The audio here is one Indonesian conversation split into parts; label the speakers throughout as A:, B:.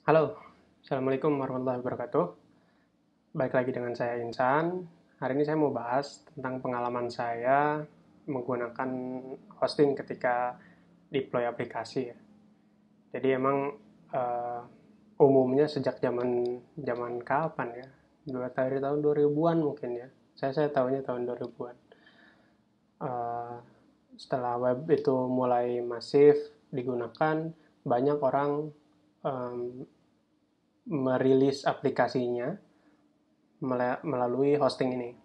A: Halo, Assalamualaikum warahmatullahi wabarakatuh. Balik lagi dengan saya Insan. Hari ini saya mau bahas tentang pengalaman saya menggunakan hosting ketika deploy aplikasi ya. Jadi emang eh, umumnya sejak zaman zaman kapan ya? Dari tahun 2000-an mungkin ya. Saya tahunya tahun 2000-an. Eh, Setelah web itu mulai masif digunakan, banyak orang em, merilis aplikasinya melalui hosting ini.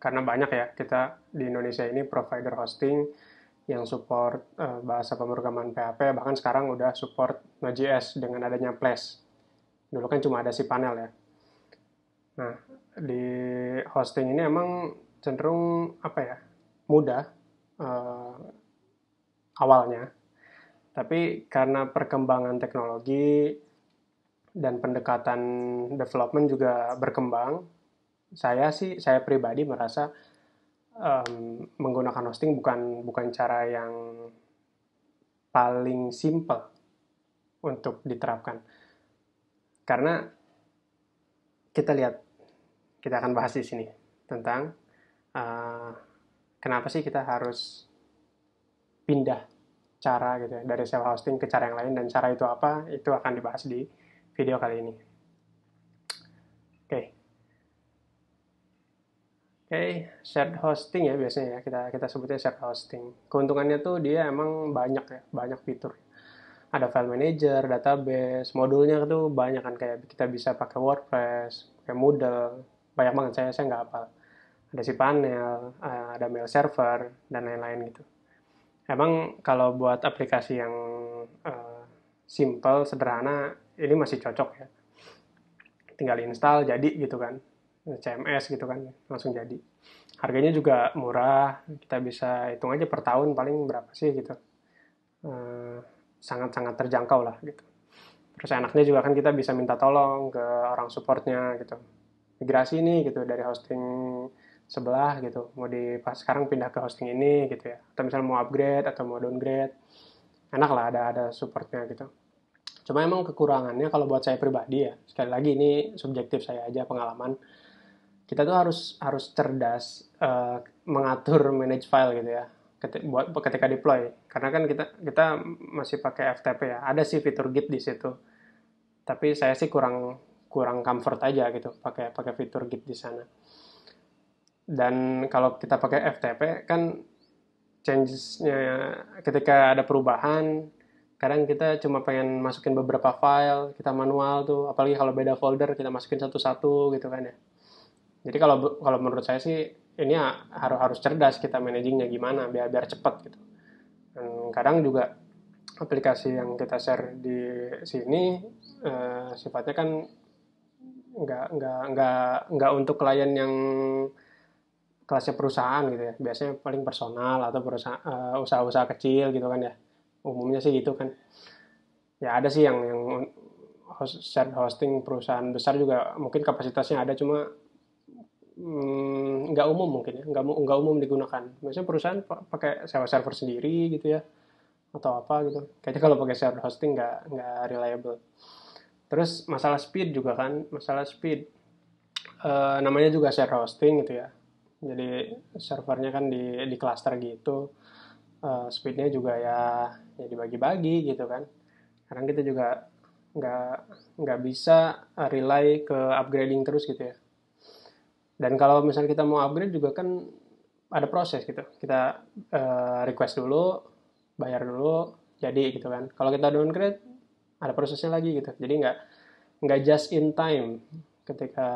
A: Karena banyak ya kita di Indonesia ini provider hosting yang support bahasa pemrograman PHP, bahkan sekarang udah support Node.js dengan adanya Flash. Dulu kan cuma ada si panel ya. Nah, di hosting ini emang cenderung apa ya, mudah uh, awalnya, tapi karena perkembangan teknologi dan pendekatan development juga berkembang, saya pribadi merasa menggunakan hosting bukan bukan cara yang paling simple untuk diterapkan. Karena kita lihat, kita akan bahas di sini tentang uh, kenapa sih kita harus pindah cara gitu ya, dari sewa hosting ke cara yang lain, dan cara itu apa, itu akan dibahas di video kali ini. Oke, Oke, shared hosting ya biasanya ya kita kita sebutnya shared hosting. Keuntungannya tuh dia emang banyak ya, banyak fitur. Ada file manager, database, modulnya tuh banyak kan, kayak kita bisa pakai WordPress, pakai Moodle, banyak banget, saya nggak hafal. Ada si panel, ada mail server, dan lain-lain gitu. Emang kalau buat aplikasi yang uh, simple, sederhana, ini masih cocok ya. Tinggal install jadi gitu kan, CMS gitu kan, langsung jadi. Harganya juga murah, kita bisa hitung aja per tahun paling berapa sih gitu. Eh, Sangat-sangat terjangkau lah gitu. Terus enaknya juga kan kita bisa minta tolong ke orang supportnya gitu. Migrasi nih gitu dari hosting sebelah gitu. Mau di pas sekarang pindah ke hosting ini gitu ya. Atau misalnya mau upgrade atau mau downgrade. Enak lah ada supportnya gitu. Cuma emang kekurangannya kalau buat saya pribadi ya. Sekali lagi ini subjektif saya aja, pengalaman. Kita tuh harus harus cerdas mengatur manage file gitu ya. Buat ketika deploy. Karena kan kita kita masih pakai FTP ya. Ada sih fitur Git di situ, tapi saya sih kurang kurang comfort aja gitu pakai pakai fitur Git di sana. Dan kalau kita pakai FTP kan changesnya ketika ada perubahan, kadang kita cuma pengen masukin beberapa file, kita manual tuh, apalagi kalau beda folder kita masukin satu-satu gitu kan ya. Jadi kalau kalau menurut saya sih ini harus harus cerdas kita managingnya gimana biar biar cepat gitu. Dan kadang juga aplikasi yang kita share di sini sifatnya kan nggak untuk klien yang kelasnya perusahaan gitu ya. Biasanya paling personal atau perusahaan usaha-usaha kecil gitu kan ya. Umumnya sih gitu kan. Ya ada sih yang shared hosting perusahaan besar juga mungkin kapasitasnya ada, cuma nggak umum mungkin ya, nggak umum digunakan. Biasanya perusahaan pakai sewa server sendiri gitu ya, atau apa gitu. Kayaknya kalau pakai shared hosting nggak reliable. Terus masalah speed juga kan, masalah speed. Namanya juga share hosting gitu ya. Jadi servernya kan di cluster gitu. Speednya juga ya dibagi-bagi gitu kan. Karena kita juga nggak nggak bisa rely ke upgrading terus gitu ya. Dan kalau misalnya kita mau upgrade juga kan ada proses gitu. Kita request dulu, bayar dulu, jadi gitu kan. Kalau kita downgrade ada prosesnya lagi gitu. Jadi nggak just in time ketika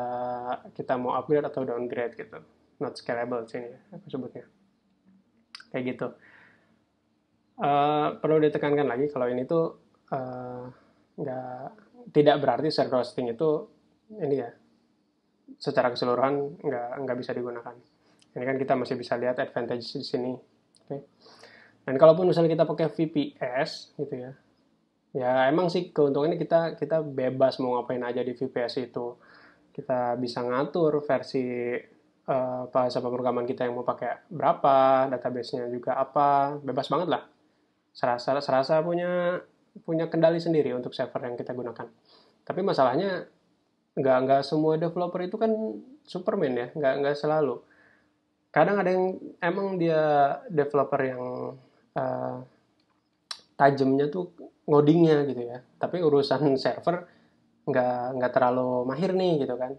A: kita mau upgrade atau downgrade gitu. Not scalable sih ini aku sebutnya. Kayak gitu. Perlu ditekankan lagi kalau ini tuh eh, nggak tidak berarti share hosting itu ini ya secara keseluruhan nggak bisa digunakan. Ini kan kita masih bisa lihat advantage di sini. Oke. Dan kalaupun misalnya kita pakai VPS gitu ya, ya emang sih keuntungannya kita kita bebas mau ngapain aja di VPS itu. Kita bisa ngatur versi bahasa pemrograman kita yang mau pakai berapa, database-nya juga apa, bebas banget lah. Serasa serasa punya punya kendali sendiri untuk server yang kita gunakan. Tapi masalahnya nggak semua developer itu kan Superman ya, nggak selalu. Kadang ada yang emang dia developer yang uh, tajamnya tuh ngodingnya gitu ya. Tapi urusan server nggak terlalu mahir nih gitu kan.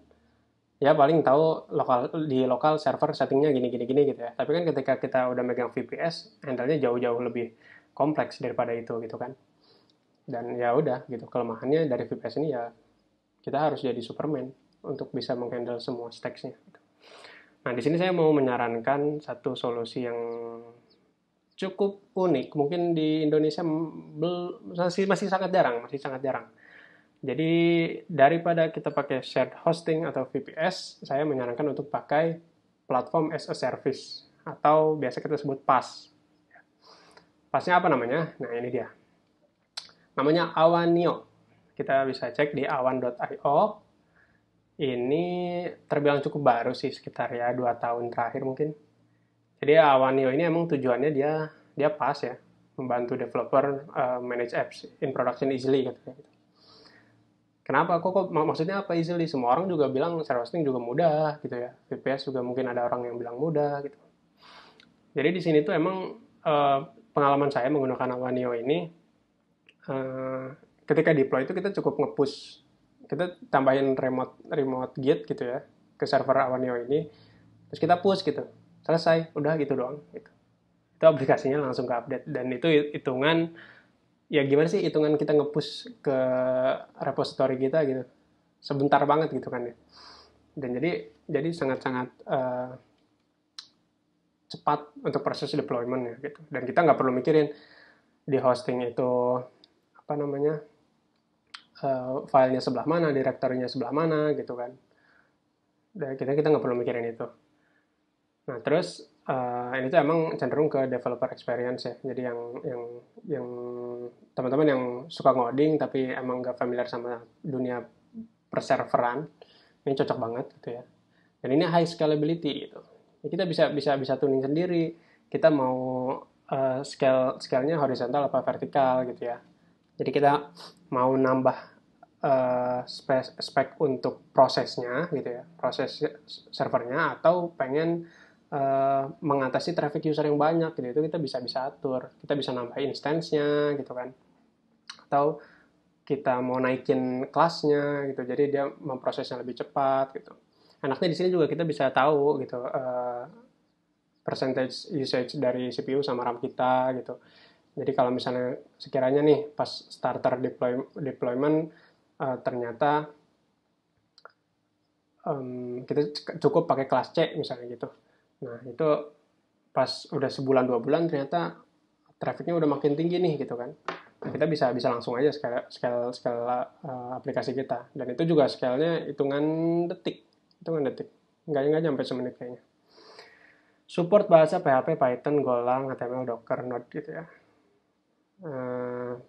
A: Ya paling tahu lokal server settingnya gini gini gini gitu ya. Tapi kan ketika kita udah megang VPS, handle-nya jauh-jauh lebih kompleks daripada itu gitu kan. Dan ya udah gitu, kelemahannya dari VPS ini ya kita harus jadi Superman untuk bisa menghandle semua stacks-nya. Nah, di sini saya mau menyarankan satu solusi yang cukup unik. Mungkin di Indonesia masih sangat jarang, masih sangat jarang. Jadi daripada kita pakai shared hosting atau VPS, saya menyarankan untuk pakai platform as a service atau biasa kita sebut PaaS. PaaS-nya apa namanya? Nah, ini dia. Namanya Awanio. Kita bisa cek di awan.io. Ini terbilang cukup baru sih, sekitar ya 2 tahun terakhir mungkin. Jadi Awanio ini emang tujuannya dia PaaS ya, membantu developer manage apps in production easily gitu. Kenapa? Kok maksudnya apa easily? Semua orang juga bilang share hosting juga mudah gitu ya. VPS juga mungkin ada orang yang bilang mudah gitu. Jadi di sini tuh emang pengalaman saya menggunakan Awanio ini ketika deploy itu kita cukup nge-push, kita tambahin remote git gitu ya ke server Awanio ini, terus kita push gitu, selesai, udah gitu doang gitu. Itu aplikasinya langsung ke update, dan itu hitungan ya gimana sih hitungan kita nge-push ke repository kita gitu, sebentar banget gitu kan ya. Dan jadi sangat-sangat cepat untuk proses deployment ya gitu, dan kita nggak perlu mikirin di hosting itu apa namanya filenya sebelah mana, direktorinya sebelah mana gitu kan. Dan kita nggak perlu mikirin itu. Nah terus ini tuh emang cenderung ke developer experience ya. Jadi yang teman-teman yang suka ngoding tapi emang nggak familiar sama dunia perserveran, ini cocok banget gitu ya. Dan ini high scalability gitu. Ya, kita bisa tuning sendiri. Kita mau scale-nya horizontal apa vertikal gitu ya. Jadi kita mau nambah spek untuk prosesnya gitu ya, proses servernya, atau pengen mengatasi traffic user yang banyak gitu, itu kita bisa atur. Kita bisa nambah instance-nya gitu kan, atau kita mau naikin kelasnya gitu, jadi dia memprosesnya lebih cepat gitu. Enaknya di sini juga kita bisa tahu gitu percentage usage dari CPU sama RAM kita gitu. Jadi kalau misalnya sekiranya nih pas starter deployment ternyata kita cukup pakai kelas C misalnya gitu. Nah itu pas udah sebulan 2 bulan ternyata trafficnya udah makin tinggi nih gitu kan. Nah, kita bisa langsung aja scale aplikasi kita, dan itu juga scale-nya hitungan detik, nggak nyampe semenit kayaknya. Support bahasa PHP, Python, Golang, HTML, Docker, Node gitu ya.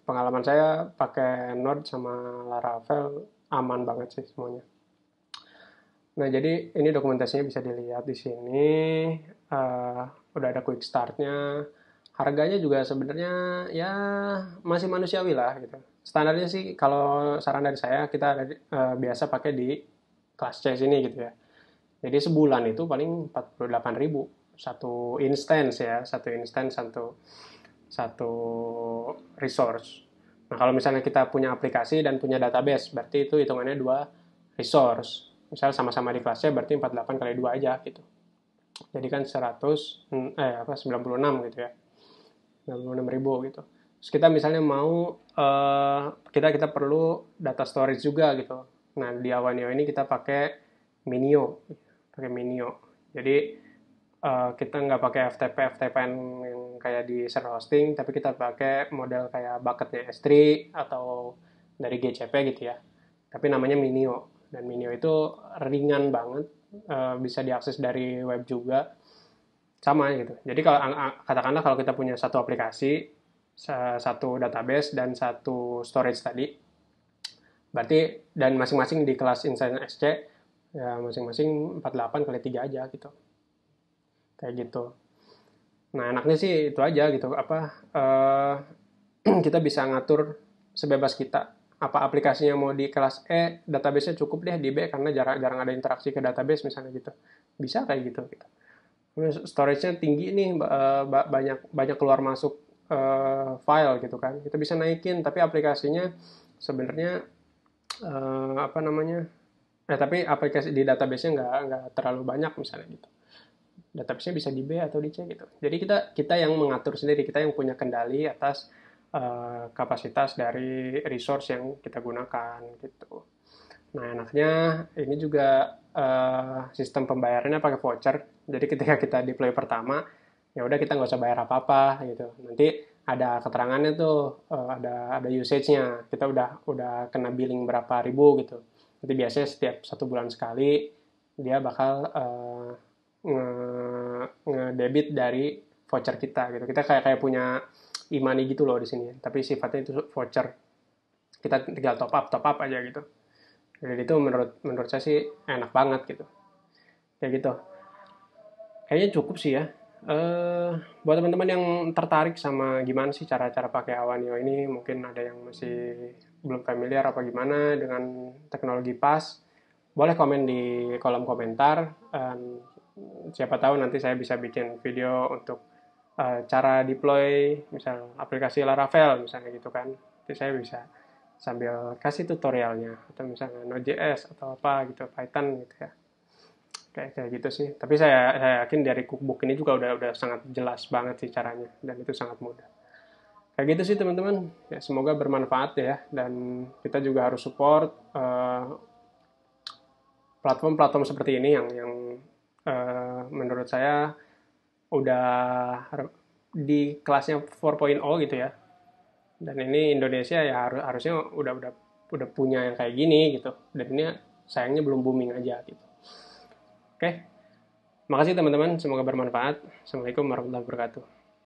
A: Pengalaman saya pakai Node sama Laravel aman banget sih semuanya. Nah jadi ini dokumentasinya bisa dilihat di sini. Udah ada quick startnya. Harganya juga sebenarnya ya masih manusiawi lah gitu. Standarnya sih kalau saran dari saya kita biasa pakai di kelas C sini gitu ya. Jadi sebulan itu paling 48.000 satu instance ya, satu resource. Nah, kalau misalnya kita punya aplikasi dan punya database, berarti itu hitungannya 2 resource. Misalnya sama-sama di kelasnya berarti 48 kali 2 aja gitu. Jadi kan 96 gitu ya. 96.000 gitu. Terus kita misalnya mau kita perlu data storage juga gitu. Nah, di Awanio ini kita pakai Minio. Jadi kita nggak pakai FTP-FTPN yang kayak di server hosting, tapi kita pakai model kayak bucketnya S3 atau dari GCP gitu ya. Tapi namanya Minio. Dan Minio itu ringan banget, bisa diakses dari web juga, sama gitu. Jadi kalau katakanlah kalau kita punya satu aplikasi, satu database, dan satu storage tadi, berarti dan masing-masing di kelas instance SC, ya masing-masing 48 kali 3 aja gitu. Kayak gitu. Nah enaknya sih itu aja gitu, kita bisa ngatur sebebas kita. Apa aplikasinya mau di kelas E, database-nya cukup deh di B karena jarang ada interaksi ke database misalnya gitu. Bisa kayak gitu. Storage-nya tinggi nih, banyak banyak keluar masuk file gitu kan. Kita bisa naikin, tapi aplikasinya sebenarnya apa namanya? Tapi aplikasi di database-nya nggak terlalu banyak misalnya gitu. Database-nya bisa di B atau di C gitu. Jadi kita yang mengatur sendiri, kita yang punya kendali atas kapasitas dari resource yang kita gunakan gitu. Nah enaknya ini juga sistem pembayarannya pakai voucher. Jadi ketika kita deploy pertama, ya udah kita nggak usah bayar apa-apa gitu. Nanti ada keterangannya tuh, ada usage-nya. Kita udah kena billing berapa ribu gitu. Nanti biasanya setiap 1 bulan sekali dia bakal nge-debit dari voucher kita gitu. Kita kayak punya e-money gitu loh di sini. Tapi sifatnya itu voucher. Kita tinggal top up aja gitu. Jadi itu menurut saya sih enak banget gitu. Kayak gitu. Kayaknya cukup sih ya. Buat teman-teman yang tertarik sama gimana sih cara-cara pakai Awanio ini, mungkin ada yang masih belum familiar apa gimana dengan teknologi PaaS, boleh komen di kolom komentar. Siapa tahu nanti saya bisa bikin video untuk cara deploy misal aplikasi Laravel misalnya gitu kan. Nanti saya bisa sambil kasih tutorialnya atau misalnya Node.js atau apa gitu, Python gitu ya. Kayak gitu sih. Tapi saya yakin dari cookbook ini juga udah sangat jelas banget sih caranya dan itu sangat mudah. Kayak gitu sih teman-teman. Ya, semoga bermanfaat ya dan kita juga harus support platform-platform seperti ini yang menurut saya udah di kelasnya 4.0 gitu ya. Dan ini Indonesia ya harusnya udah punya yang kayak gini gitu. Dan ini sayangnya belum booming aja gitu. Oke. Makasih teman-teman, semoga bermanfaat. Assalamualaikum warahmatullahi wabarakatuh.